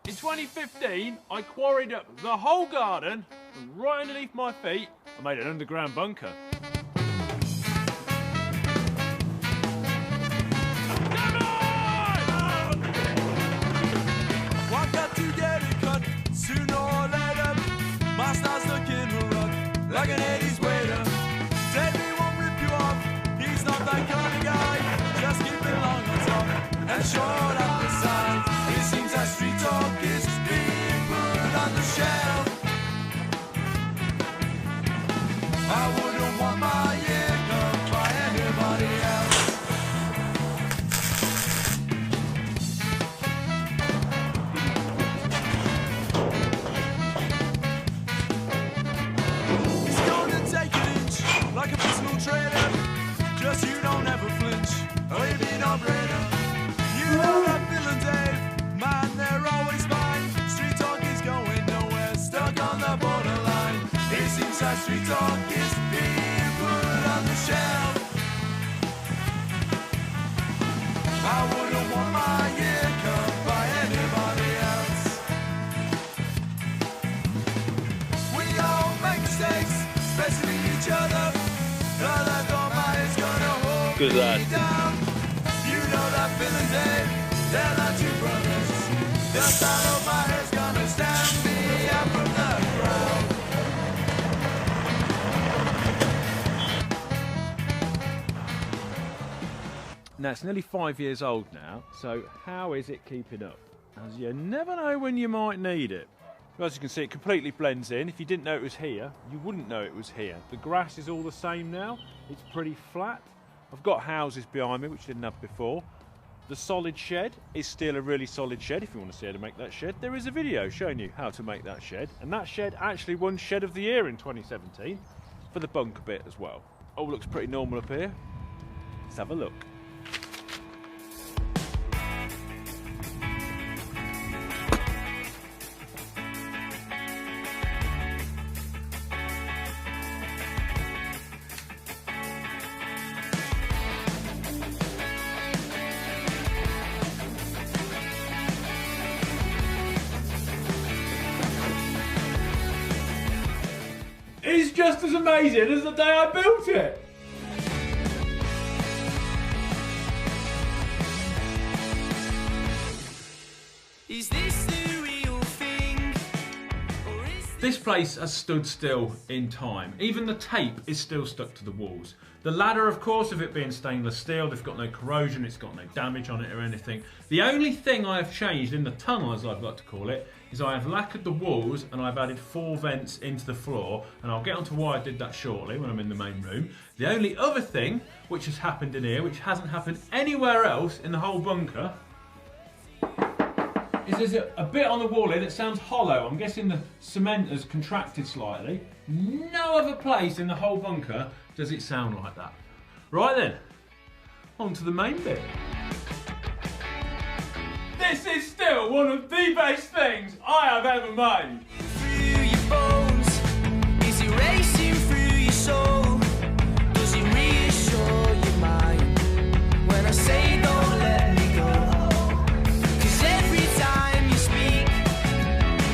In 2015, I quarried up the whole garden, and right underneath my feet, I made an underground bunker. Come on! One got to get it cut sooner or later. My style's looking rough, like an 80s waiter. David won't rip you off, he's not that kind of guy. Just keep it long on top and short up the side. It seems that street talk is being put on the shelf. I wouldn't want my ear cut by anybody else. It's gonna take an inch, like a personal trainer. Just you don't ever flinch, or you be no brainer. You know that Bill and Dave, man, they're always fine. Street talk is going nowhere, stuck on the borderline. It seems that street talk is being put on the shelf. I wouldn't want my ear cut by anybody else. We all make mistakes, especially each other. That dogma is gonna hold Good lad. me down. You know that Bill and Dave, they're like two brothers. The style of my hair's gonna stand me up from the ground. Now, it's nearly 5 years old now, so how is it keeping up? As you never know when you might need it. As you can see, it completely blends in. If you didn't know it was here, you wouldn't know it was here. The grass is all the same now. It's pretty flat. I've got houses behind me, which I didn't have before. The solid shed is still a really solid shed. If you want to see how to make that shed, there is a video showing you how to make that shed. And that shed actually won Shed of the Year in 2017 for the bunker bit as well. All looks pretty normal up here. Let's have a look. It's just as amazing as the day I built it. Is this the real thing? This place has stood still in time. Even the tape is still stuck to the walls. The ladder, of course, of it being stainless steel, they've got no corrosion, it's got no damage on it or anything. The only thing I have changed in the tunnel, as I'd like to call it, is I have lacquered the walls and I've added 4 vents into the floor, and I'll get onto why I did that shortly when I'm in the main room. The only other thing which has happened in here, which hasn't happened anywhere else in the whole bunker, is there's a bit on the wall here that sounds hollow. I'm guessing the cement has contracted slightly. No other place in the whole bunker does it sound like that. Right then, on to the main bit. This is still one of the best things I have ever made. Through your bones, is it racing through your soul? Does it reassure your mind when I say don't let me go? 'Cause every time you speak,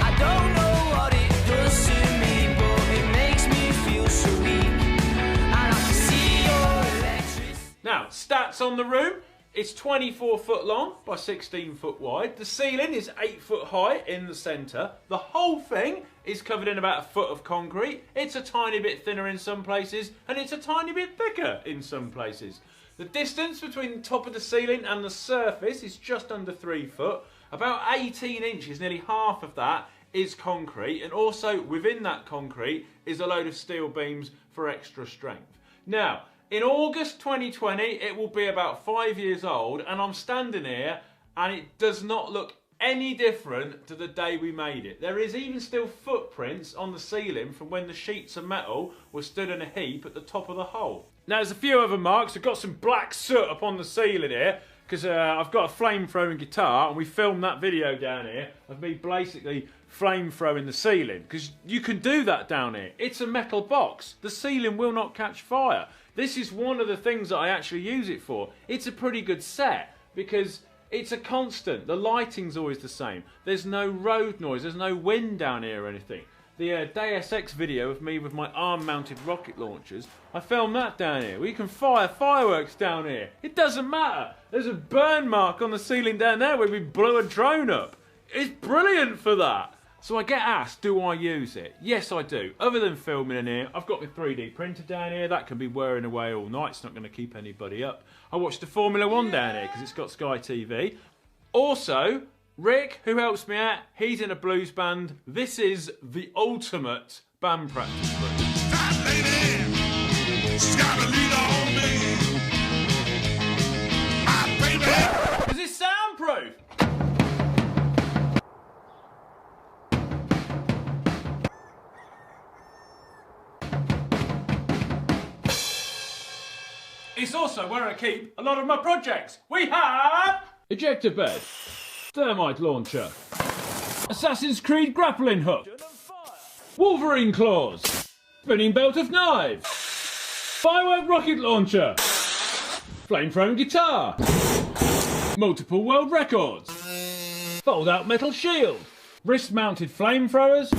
I don't know what it does to me, but it makes me feel so weak, and I can see your electricity. Now, stats on the room. It's 24 foot long by 16 foot wide. The ceiling is 8 foot high in the centre. The whole thing is covered in about 1 foot of concrete. It's a tiny bit thinner in some places, and it's a tiny bit thicker in some places. The distance between the top of the ceiling and the surface is just under 3 foot. About 18 inches, nearly half of that, is concrete, and also within that concrete is a load of steel beams for extra strength. Now, in August 2020, it will be about 5 years old, and I'm standing here and it does not look any different to the day we made it. There is even still footprints on the ceiling from when the sheets of metal were stood in a heap at the top of the hole. Now, there's a few other marks. I've got some black soot up on the ceiling here because I've got a flame-throwing guitar, and we filmed that video down here of me basically flame-throwing the ceiling, because you can do that down here. It's a metal box. The ceiling will not catch fire. This is one of the things that I actually use it for. It's a pretty good set because It's a constant. The lighting's always the same. There's no road noise. There's no wind down here or anything. The Deus Ex video of me with my arm-mounted rocket launchers, I filmed that down here. We can fire fireworks down here. It doesn't matter. There's a burn mark on the ceiling down there where we blew a drone up. It's brilliant for that. So I get asked, do I use it? Yes, I do. Other than filming in here, I've got my 3D printer down here. That can be whirring away all night. It's not going to keep anybody up. I watched the Formula 1 down here because it's got Sky TV. Also, Rick, who helps me out, he's in a blues band. This is the ultimate band practice room. That lady, she's got a lead on me. My baby. Because it's soundproof. It's also where I keep a lot of my projects. We have ejector bed, thermite launcher, Assassin's Creed grappling hook, Wolverine claws, spinning belt of knives, firework rocket launcher, flamethrowing guitar, multiple world records, fold-out metal shield, wrist-mounted flamethrowers,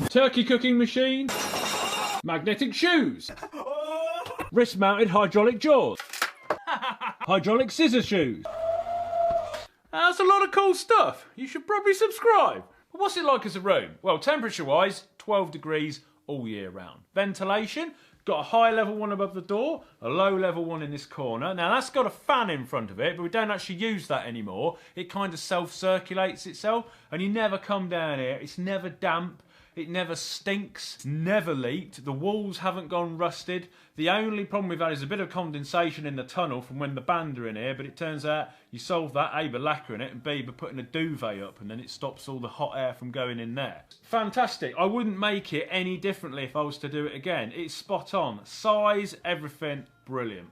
turkey cooking machine, magnetic shoes, wrist-mounted hydraulic jaws, hydraulic scissor shoes. That's a lot of cool stuff. You should probably subscribe. But what's it like as a room? Well, temperature-wise, 12 degrees all year round. Ventilation, got a high level one above the door, a low level one in this corner. Now that's got a fan in front of it, but we don't actually use that anymore. It kind of self-circulates itself, and you never come down here. It's never damp. It never stinks, never leaked. The walls haven't gone rusted. The only problem we've had is a bit of condensation in the tunnel from when the band are in here, but it turns out you solve that, A, by lacquering it, and B, by putting a duvet up, and then it stops all the hot air from going in there. Fantastic. I wouldn't make it any differently if I was to do it again. It's spot on. Size, everything, brilliant.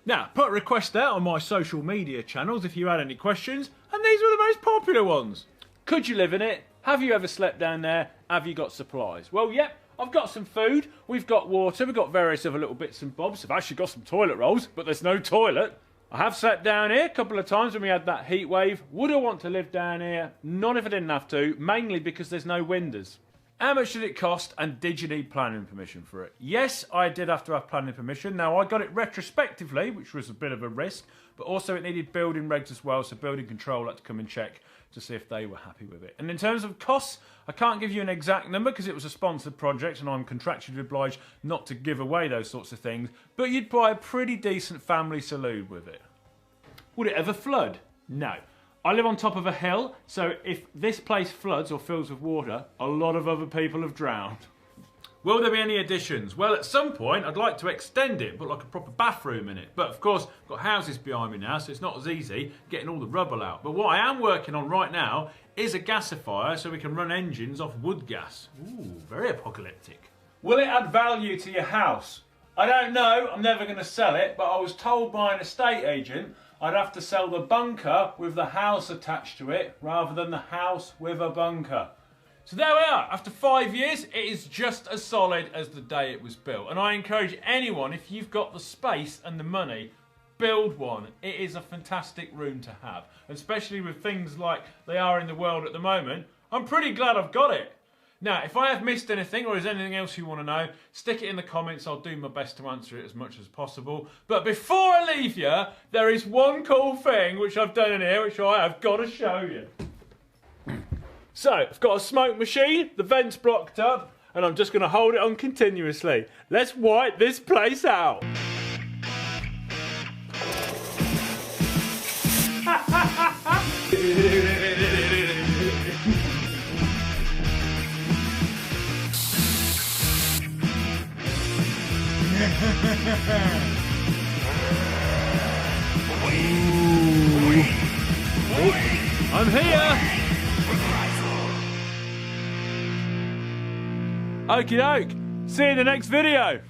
Now, put a request out on my social media channels if you had any questions, and these were the most popular ones. Could you live in it? Have you ever slept down there? Have you got supplies? Well, yep, I've got some food, we've got water, we've got various other little bits and bobs. I've actually got some toilet rolls, but there's no toilet. I have sat down here a couple of times when we had that heat wave. Would I want to live down here? Not if I didn't have to, mainly because there's no windows. How much did it cost, and did you need planning permission for it? Yes, I did have to have planning permission. Now, I got it retrospectively, which was a bit of a risk, but also it needed building regs as well, so building control had to come and check to see if they were happy with it. And in terms of costs, I can't give you an exact number because it was a sponsored project and I'm contractually obliged not to give away those sorts of things, but you'd buy a pretty decent family saloon with it. Would it ever flood? No. I live on top of a hill, so if this place floods or fills with water, a lot of other people have drowned. Will there be any additions? Well, at some point, I'd like to extend it, put like a proper bathroom in it. But of course, I've got houses behind me now, so it's not as easy getting all the rubble out. But what I am working on right now is a gasifier, so we can run engines off wood gas. Ooh, very apocalyptic. Will it add value to your house? I don't know, I'm never going to sell it, but I was told by an estate agent I'd have to sell the bunker with the house attached to it, rather than the house with a bunker. So there we are. After 5 years, it is just as solid as the day it was built. And I encourage anyone, if you've got the space and the money, build one. It is a fantastic room to have. Especially with things like they are in the world at the moment. I'm pretty glad I've got it. Now, if I have missed anything or is anything else you want to know, stick it in the comments. I'll do my best to answer it as much as possible. But before I leave you, there is one cool thing which I've done in here, which I have got to show you. So, I've got a smoke machine, the vent's blocked up, and I'm just going to hold it on continuously. Let's wipe this place out. I'm here! Okie doke. See you in the next video.